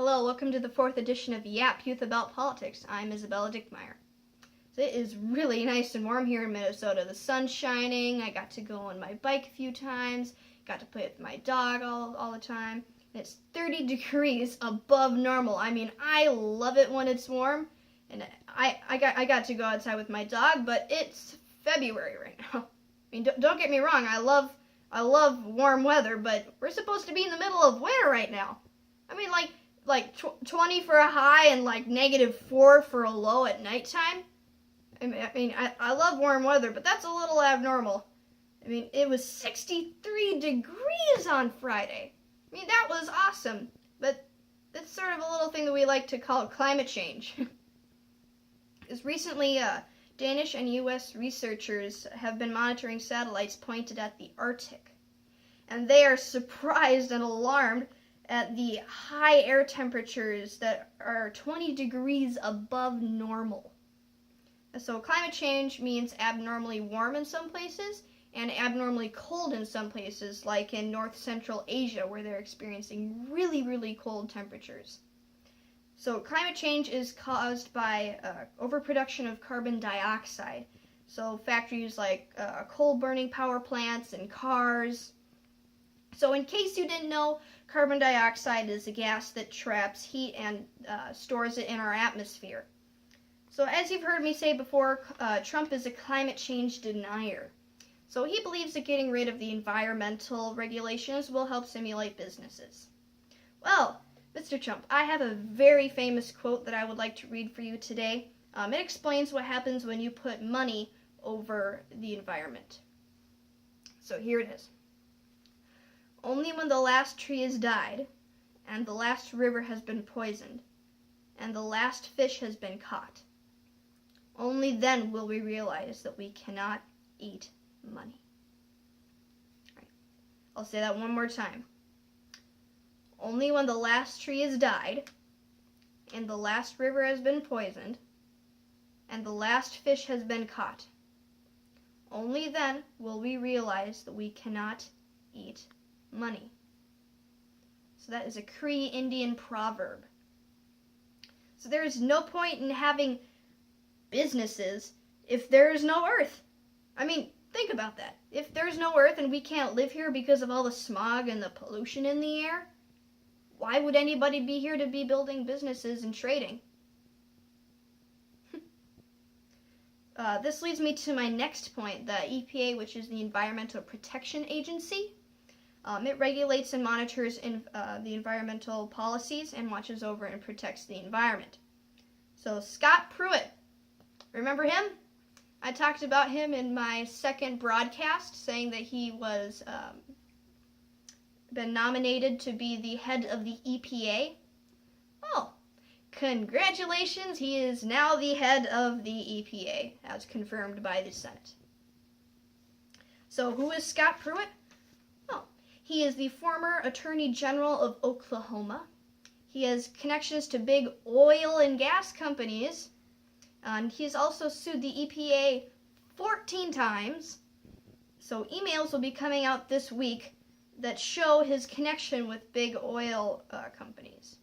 Hello, welcome to the 4th edition of Y.A.P Youth About Politics. I'm Isabella Dickmeyer. So it is really nice and warm here in Minnesota. The sun's shining, I got to go on my bike a few times, got to play with my dog all the time. And it's 30 degrees above normal. I mean, I love it when it's warm, and I got to go outside with my dog, but it's February right now. I mean, don't get me wrong, I love warm weather, but we're supposed to be in the middle of winter right now. I mean, like 20 for a high and like -4 for a low at nighttime. I love warm weather, but that's a little abnormal. I mean, it was 63 degrees on Friday. I mean, that was awesome. But it's sort of a little thing that we like to call climate change. Because recently, Danish and U.S. researchers have been monitoring satellites pointed at the Arctic. And they are surprised and alarmed at the high air temperatures that are 20 degrees above normal. So climate change means abnormally warm in some places and abnormally cold in some places, like in North Central Asia, where they're experiencing really, really cold temperatures. So climate change is caused by overproduction of carbon dioxide. So factories like coal-burning power plants and cars. So in case you didn't know, carbon dioxide is a gas that traps heat and stores it in our atmosphere. So as you've heard me say before, Trump is a climate change denier. So he believes that getting rid of the environmental regulations will help stimulate businesses. Well, Mr. Trump, I have a very famous quote that I would like to read for you today. It explains what happens when you put money over the environment. So here it is. Only when the last tree has died, and the last river has been poisoned, and the last fish has been caught, only then will we realize that we cannot eat money. All right. I'll say that one more time. Only when the last tree has died, and the last river has been poisoned, and the last fish has been caught, only then will we realize that we cannot eat money. So that is a Cree Indian proverb. So there is no point in having businesses if there is no earth. I mean, think about that. If there's no earth and we can't live here because of all the smog and the pollution in the air, why would anybody be here to be building businesses and trading? This leads me to my next point, the EPA, which is the Environmental Protection Agency. It regulates and monitors the environmental policies and watches over and protects the environment. So Scott Pruitt, remember him? I talked about him in my second broadcast, saying that he was been nominated to be the head of the EPA. Oh, congratulations, he is now the head of the EPA, as confirmed by the Senate. So who is Scott Pruitt? He is the former Attorney General of Oklahoma. He has connections to big oil and gas companies. And he's also sued the EPA 14 times. So emails will be coming out this week that show his connection with big oil companies.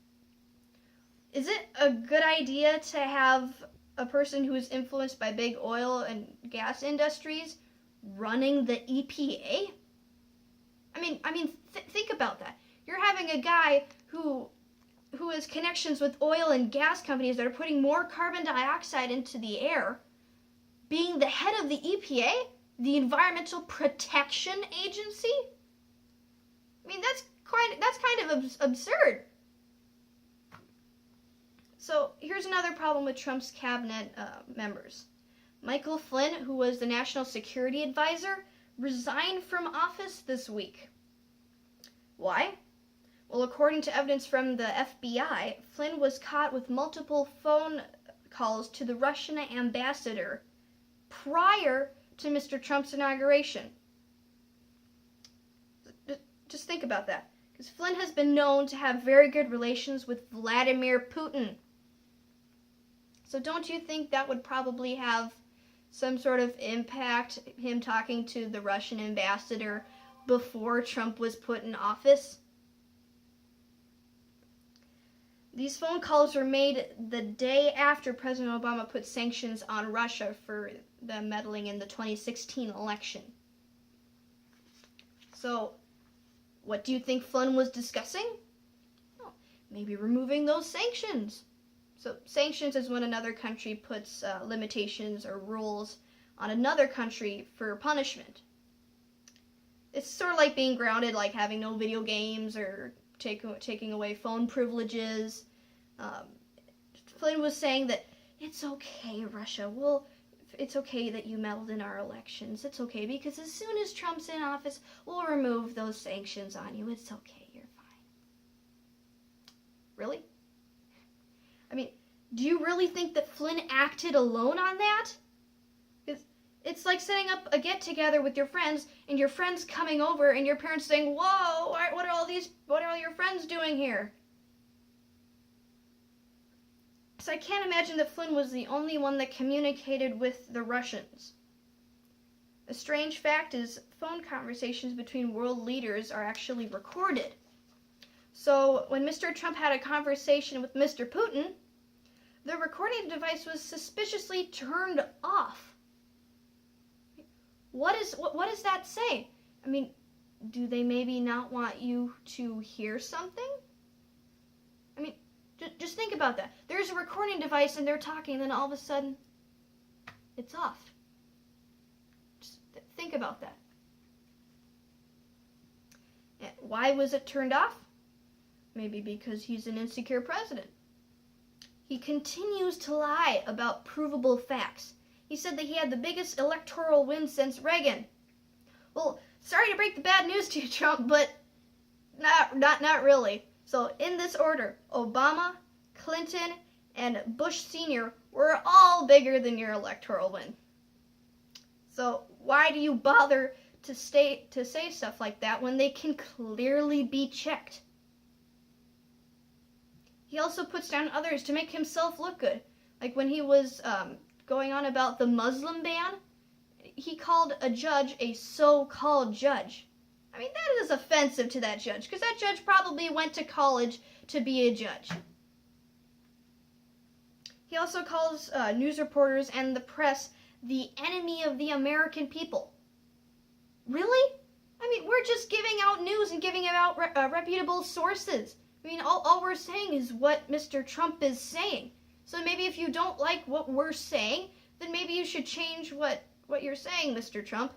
Is it a good idea to have a person who is influenced by big oil and gas industries running the EPA? I mean, think about that. You're having a guy who has connections with oil and gas companies that are putting more carbon dioxide into the air, being the head of the EPA, the Environmental Protection Agency. I mean, that's kind of absurd. So here's another problem with Trump's cabinet members. Michael Flynn, who was the National Security Advisor, resigned from office this week. Why? Well, according to evidence from the FBI, Flynn was caught with multiple phone calls to the Russian ambassador prior to Mr. Trump's inauguration. Just think about that, because Flynn has been known to have very good relations with Vladimir Putin. So don't you think that would probably have some sort of impact, him talking to the Russian ambassador before Trump was put in office? These phone calls were made the day after President Obama put sanctions on Russia for them meddling in the 2016 election. So, what do you think Flynn was discussing? Oh, maybe removing those sanctions. So, sanctions is when another country puts limitations or rules on another country for punishment. It's sort of like being grounded, like having no video games or taking away phone privileges. Flynn was saying that it's okay, Russia. It's okay that you meddled in our elections. It's okay because as soon as Trump's in office, we'll remove those sanctions on you. It's okay. You're fine. Really? I mean, do you really think that Flynn acted alone on that? It's like setting up a get-together with your friends, and your friends coming over, and your parents saying, "Whoa, what are all your friends doing here?" So I can't imagine that Flynn was the only one that communicated with the Russians. A strange fact is phone conversations between world leaders are actually recorded. So when Mr. Trump had a conversation with Mr. Putin, the recording device was suspiciously turned off. What does that say? I mean, do they maybe not want you to hear something? I mean, just think about that. There's a recording device and they're talking, and then all of a sudden, it's off. Just think about that. And why was it turned off? Maybe because he's an insecure president. He continues to lie about provable facts. He said that he had the biggest electoral win since Reagan. Well, sorry to break the bad news to you, Trump, but not really. So in this order, Obama, Clinton, and Bush Sr. were all bigger than your electoral win. So why do you bother to say stuff like that when they can clearly be checked? He also puts down others to make himself look good. Like when he was going on about the Muslim ban, he called a judge a so-called judge. I mean, that is offensive to that judge, because that judge probably went to college to be a judge. He also calls news reporters and the press the enemy of the American people. Really? I mean, we're just giving out news and giving out reputable sources. I mean, all we're saying is what Mr. Trump is saying. So maybe if you don't like what we're saying, then maybe you should change what you're saying, Mr. Trump.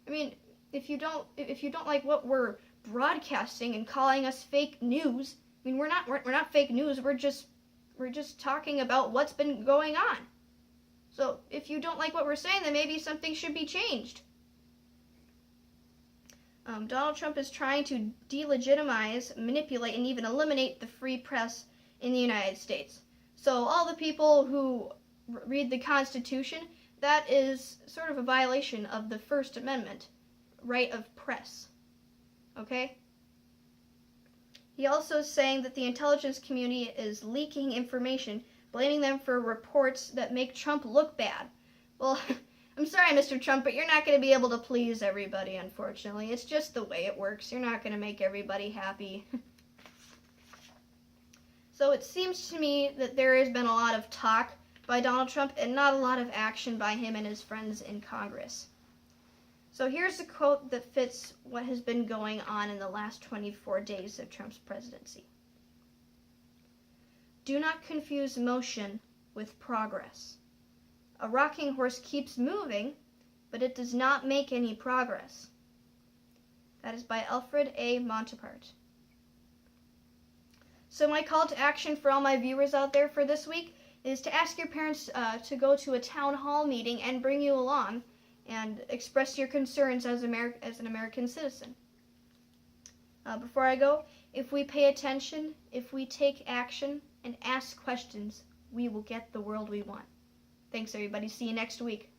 I mean, if you don't like what we're broadcasting and calling us fake news, I mean, we're not fake news. We're just talking about what's been going on. So if you don't like what we're saying, then maybe something should be changed. Donald Trump is trying to delegitimize, manipulate, and even eliminate the free press in the United States. So all the people who read the Constitution, that is sort of a violation of the First Amendment, right of press. Okay? He also is saying that the intelligence community is leaking information, blaming them for reports that make Trump look bad. Well, I'm sorry, Mr. Trump, but you're not going to be able to please everybody, unfortunately. It's just the way it works. You're not going to make everybody happy. So it seems to me that there has been a lot of talk by Donald Trump and not a lot of action by him and his friends in Congress. So here's a quote that fits what has been going on in the last 24 days of Trump's presidency. Do not confuse motion with progress. A rocking horse keeps moving, but it does not make any progress. That is by Alfred A. Montepart. So my call to action for all my viewers out there for this week is to ask your parents to go to a town hall meeting and bring you along and express your concerns as an American citizen. Before I go, if we pay attention, if we take action, and ask questions, we will get the world we want. Thanks, everybody. See you next week.